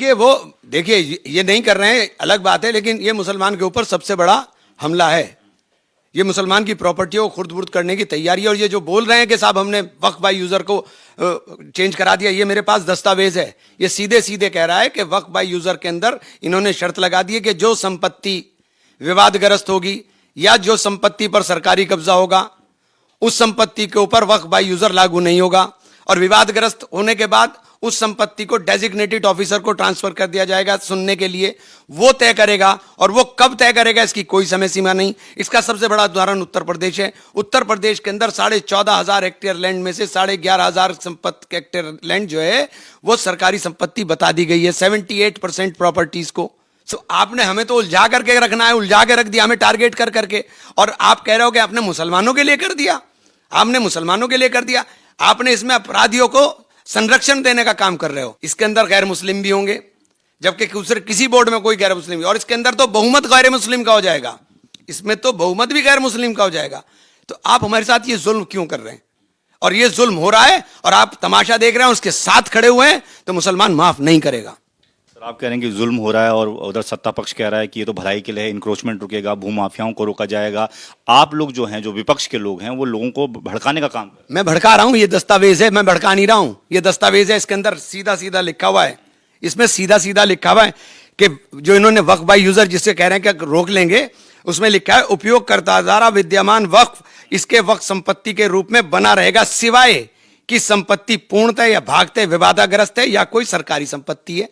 देखिए वो देखिए ये नहीं कर रहे हैं अलग बात है, लेकिन ये मुसलमान के ऊपर सबसे बड़ा हमला है। ये मुसलमान की प्रॉपर्टियों को खुर्द-बुर्द करने की तैयारी है। और ये जो बोल रहे हैं कि साहब हमने वक्फ बाय यूजर को चेंज करा दिया, ये मेरे पास दस्तावेज है। ये सीधे सीधे कह रहा है कि वक्फ बाय यूजर के अंदर इन्होंने शर्त लगा दी है कि जो संपत्ति विवादग्रस्त होगी या जो संपत्ति पर सरकारी कब्जा होगा उस संपत्ति के ऊपर वक्फ बाय यूजर लागू नहीं होगा। और विवादग्रस्त होने के बाद उस संपत्ति को डेजिग्नेटेड ऑफिसर को ट्रांसफर कर दिया जाएगा सुनने के लिए, वो तय करेगा। और वो कब तय करेगा इसकी कोई समय सीमा नहीं। इसका सबसे बड़ा उदाहरण उत्तर प्रदेश है। उत्तर प्रदेश के अंदर 14,500 हेक्टेयर लैंड में से 11,500 संपत्ति हेक्टेयर लैंड जो है वो सरकारी संपत्ति बता दी गई है 78% प्रॉपर्टीज को। तो आपने हमें तो उलझा करके रखना है, उलझा के रख दिया हमें टारगेट कर करके। और आप कह रहे हो कि आपने मुसलमानों के लिए कर दिया, आपने मुसलमानों के लिए कर दिया। आपने इसमें अपराधियों को संरक्षण देने का काम कर रहे हो। इसके अंदर गैर मुस्लिम भी होंगे, जबकि दूसरे किसी बोर्ड में कोई गैर मुस्लिम, और इसके अंदर तो बहुमत गैर मुस्लिम का हो जाएगा, इसमें तो बहुमत भी गैर मुस्लिम का हो जाएगा। तो आप हमारे साथ ये जुल्म क्यों कर रहे हैं? और ये जुल्म हो रहा है और आप तमाशा देख रहे हैं, उसके साथ खड़े हुए हैं, तो मुसलमान माफ नहीं करेगा। आप कह रहे हैं कि जुल्म हो रहा है और उधर सत्ता पक्ष कह रहा है कि ये तो भलाई के लिए है, इंक्रोचमेंट रुकेगा, भूमाफियाओं को रोका जाएगा। आप लोग जो हैं, जो विपक्ष के लोग हैं, वो लोगों को भड़काने का काम कर रहे हैं। मैं भड़का रहा हूं, ये दस्तावेज है, मैं भड़का नहीं रहा हूं। ये दस्तावेज है, इसके अंदर सीधा सीधा लिखा हुआ है, इसमें सीधा सीधा लिखा हुआ है कि जो इन्होंने वक्फ बाय यूजर जिससे कह रहे हैं कि रोक लेंगे, उसमें लिखा है उपयोगकर्ता द्वारा विद्यमान वक्फ इसके वक्फ संपत्ति के रूप में बना रहेगा, सिवाय कि संपत्ति पूर्णतः या भागतः विवादाग्रस्त है या कोई सरकारी संपत्ति है।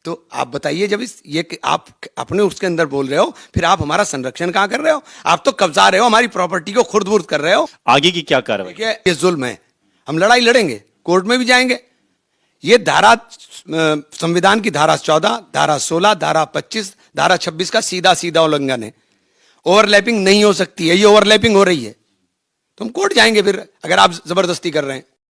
तो आप बताइए, जब ये आप अपने उसके अंदर बोल रहे हो, फिर आप हमारा संरक्षण कहां कर रहे हो? आप तो कब्जा रहे हो, हमारी प्रॉपर्टी को खुर्द-बुर्द कर रहे हो। आगे की क्या कार्रवाई? ये जुल्म है, हम लड़ाई लड़ेंगे, कोर्ट में भी जाएंगे। ये धारा संविधान की धारा 14, धारा 16, धारा 25, धारा 26 का सीधा सीधा उल्लंघन है। ओवरलैपिंग नहीं हो सकती है, ये ओवरलैपिंग हो रही है, तो हम कोर्ट जाएंगे फिर, अगर आप जबरदस्ती कर रहे हैं।